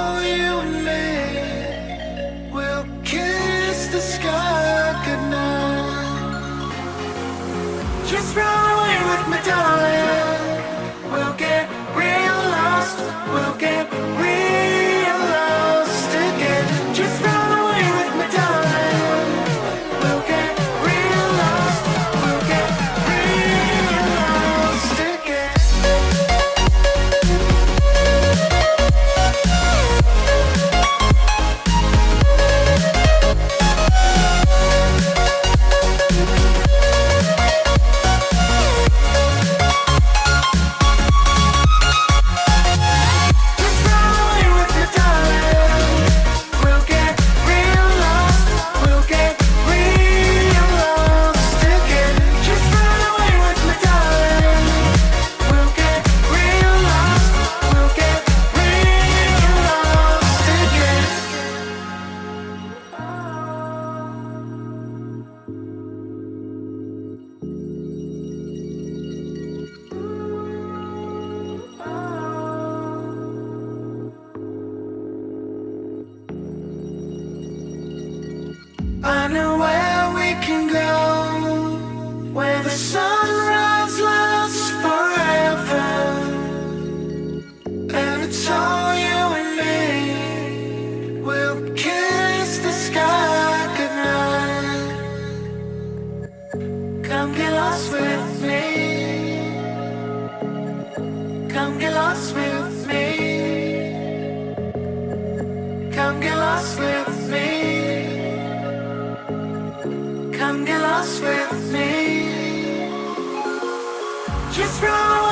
all you and me. We'll kiss the sky goodnight. Just run away with me, darling. We'll get real lost. We'll get real lost again. Just run away with me, darling. We'll get real lost. We'll get real lost again. I know where we can go, where the sunrise lasts forever, and it's all you and me. We'll kiss the sky goodnight. Come get lost with me. Come get lost with me. Come get lost with me. Come get lost with me. Just run away.